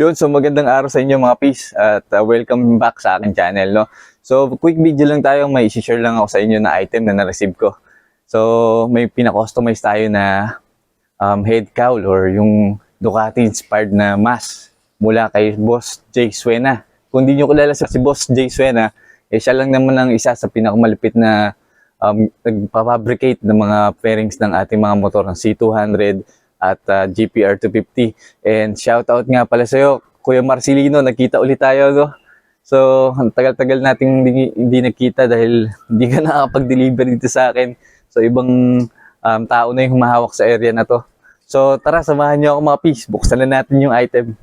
Yun, so magandang araw sa inyo mga peace at welcome back sa aking channel, no? So, quick video lang tayo, may isi-share lang ako sa inyo na item na na-receive ko. So, may pina-customize tayo na head cowl or yung Ducati inspired na mask mula kay Boss Jay Suena. Kung di nyo kilala si Boss Jay Suena, siya lang naman ang isa sa pinakamalupit na nagpapabricate ng mga pairings ng ating mga motor ng C200 at GPR 250. And shoutout nga pala sa'yo, Kuya Marcelino, nagkita ulit tayo, no? So, ang tagal-tagal nating hindi nagkita dahil hindi ka nakakapag-deliver dito sa akin. So, ibang tao na yung humahawak sa area na to. So, tara, samahan niyo ako mga peace. Buksan na natin yung item.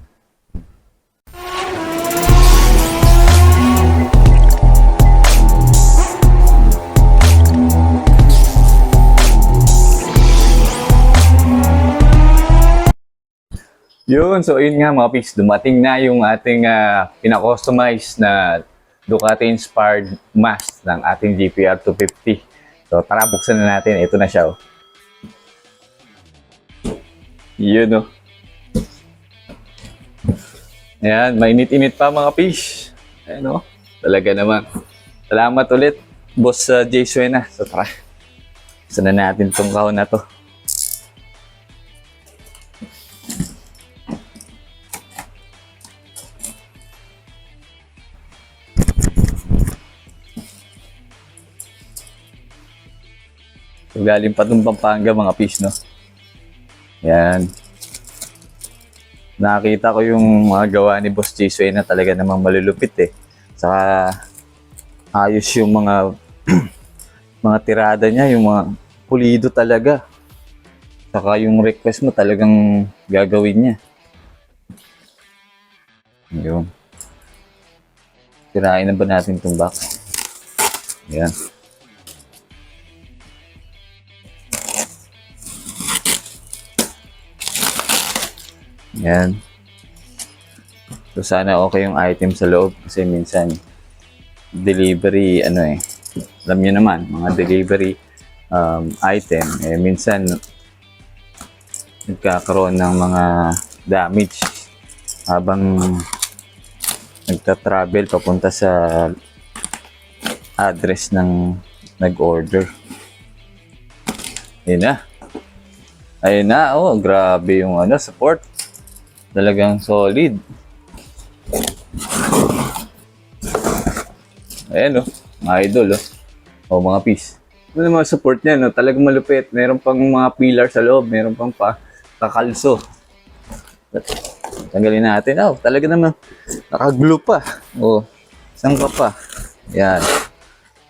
Yun, so ayun nga mga peeps, dumating na yung ating pina-customize na Ducati-inspired mask ng ating GPR 250. So tara, buksan na natin. Ito na siya. Oh. Yun, oh. Ayan, mainit-init pa mga peeps. Ayan, oh. Talaga naman. Salamat ulit, Boss Jay Suena. So tara, buksan na natin itong kahon na to. Galing pa itong Pampanga mga fish, no? Yan. Nakita ko yung mga gawa ni Boss Jay Suena, talaga namang malulupit eh. Saka ayos yung mga mga tirada niya, yung mga pulido talaga. Saka yung request mo talagang gagawin niya. Yun. Tirain na ba natin itong box? Yan. Yan. So sana okay yung item sa loob kasi minsan delivery alam niyo naman mga delivery item minsan nagkakaroon ng mga damage habang nagta-travel papunta sa address ng nag-order. Ayun na, oh, grabe yung support. Talagang solid. Ayan, oh, mga idol, oh. O, mga piece. Ano naman support niya, no? Talagang malupit. Meron pang mga pillar sa loob. Meron pang kakalso. Tanggalin natin. Oh, talaga naman. Nakaglue pa. Oh, isang ka pa. Yan.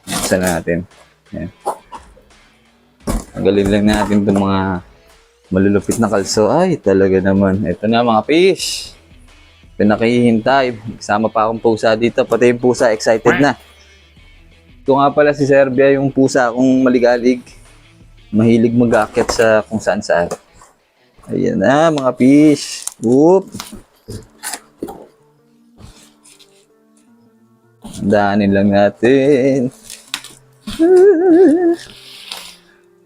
Buksan natin. Yan. Tanggalin lang natin itong mga malulupit na kalso. Ay, talaga naman. Ito na mga fish. Pinakihintay. Kasama pa akong pusa dito. Pati yung pusa excited na. Ito nga pala si Serbia, yung pusa akong maligalig. Mahilig mag-aakyat sa kung saan saan. Ayan na mga fish. Whoop. Daanin lang natin.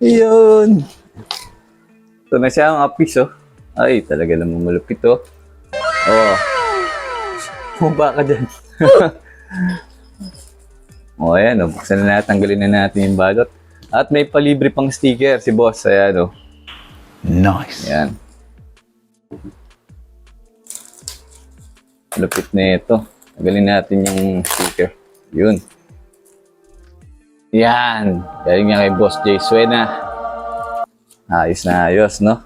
Ayun. Ito na siya ang fish, oh. Ay, talaga naman malupit, oh. Oh. Bumaba ka dyan. Oh, ayan, oh. Buksan na natin, tanggalin na natin yung balot. At may palibre pang sticker si boss. Ayan, oh. Nice. Ayan. Lupit na ito. Tanggalin natin yung sticker. Yun. Yan. Galing nga kay Boss Jay Suena. Ayos na ayos, no?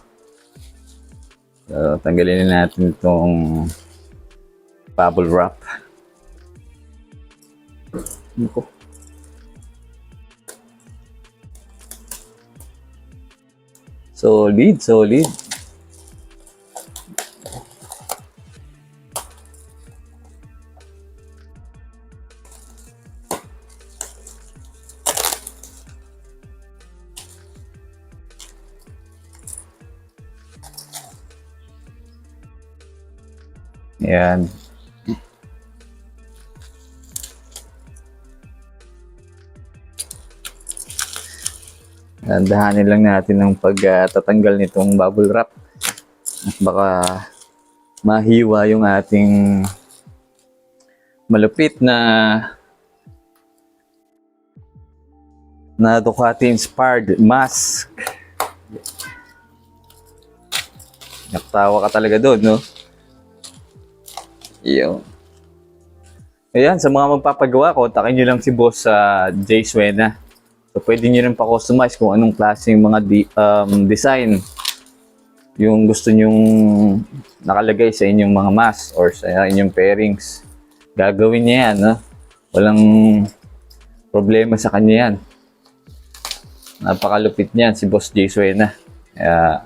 So, tanggalin na natin itong bubble wrap. Ito. Solid, solid. Ayan. Dahanin lang natin ng pagtatanggal nitong bubble wrap. Baka mahiwa yung ating malupit na Ducati inspired mask. Nakatawa ka talaga doon, no? Yun. Ayan, sa mga magpapagawa, kontakin nyo lang si Boss Jay Suena. So, pwede nyo rin pa-customize kung anong klaseng mga design yung gusto nyong nakalagay sa inyong mga mask or sa inyong pairings. Gagawin niya yan, no? Walang problema sa kanya yan. Napakalupit niyan si Boss Jay Suena. Kaya,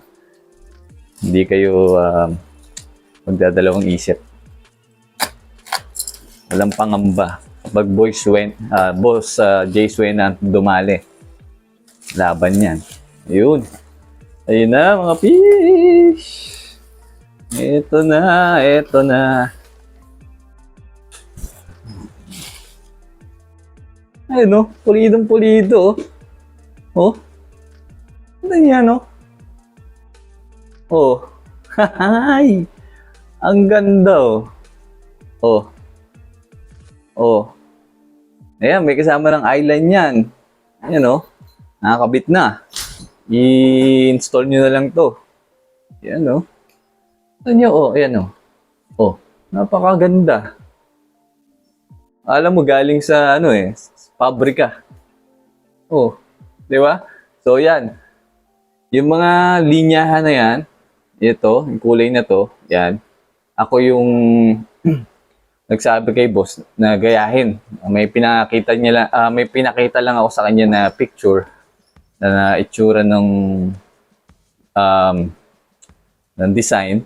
hindi kayo magdadalawang isip. Walang pangamba. Kapag Boss Jay Suena dumali, laban yan. Ayun. Ayun na mga fish. Ito na. Ayun, no? Pulidong pulido. Oh. Ano yan, no? Oh. Hay! Ang ganda, oh. Oh. Oh. Ayan, may kasama ng eyeline yan. Ayan, oh. Nakakabit na. I-install nyo na lang to. Ayan, oh. Ayan, oh. Ayan, oh. Oh. Napakaganda. Alam mo, galing sa, pabrika. Oh. Di ba? So, yan. Yung mga linyahan na yan, ito, yung kulay na to, yan. Ako yung nagsabi kay boss na gayahin. May pinakita lang ako sa kanya na picture na itsura ng design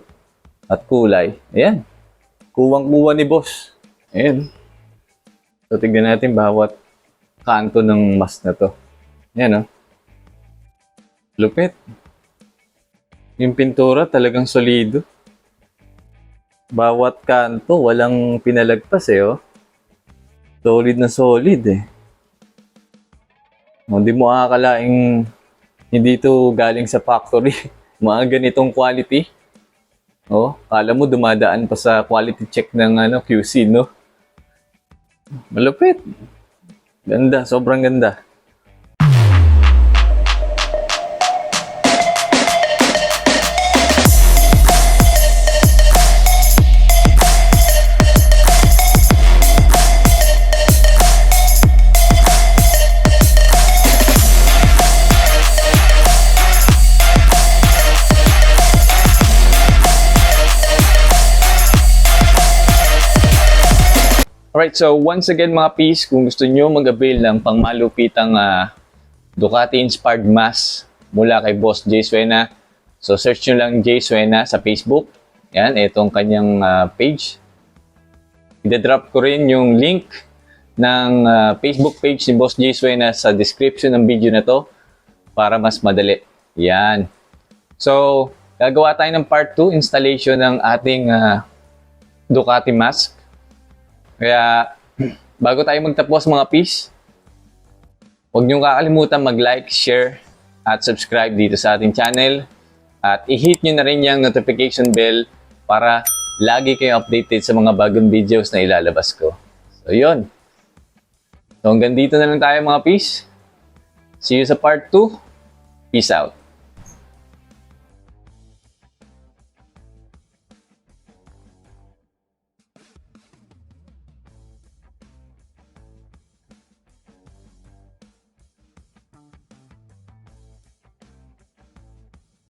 at kulay. Ayan. Kuwang-kuwa ni boss. Ayan. So, tignan natin bawat kanto ng mask na to. Ayan, oh. Lupit. Yung pintura talagang solido. Bawat kanto, walang pinalagpas oh. Solid na solid Hindi mo akalaing hindi ito galing sa factory. Mga ganitong quality. Oh, kala mo dumadaan pa sa quality check ng QC, no? Malupit. Ganda, sobrang ganda. Alright, so once again mga peeps, kung gusto nyo mag-avail ng pangmalupitang Ducati-inspired mask mula kay Boss Jay Suena, so search nyo lang Jay Suena sa Facebook. Yan, itong kanyang page. I-drop ko rin yung link ng Facebook page ni Boss Jay Suena sa description ng video na to para mas madali. Yan. So, gagawa tayo ng part 2, installation ng ating Ducati mask. Kaya, bago tayo magtapos mga peeps, huwag niyong kakalimutan mag-like, share, at subscribe dito sa ating channel. At i-hit nyo na rin yung notification bell para lagi kayo updated sa mga bagong videos na ilalabas ko. So, yun. So, hanggang dito na lang tayo mga peeps. See you sa part 2. Peace out.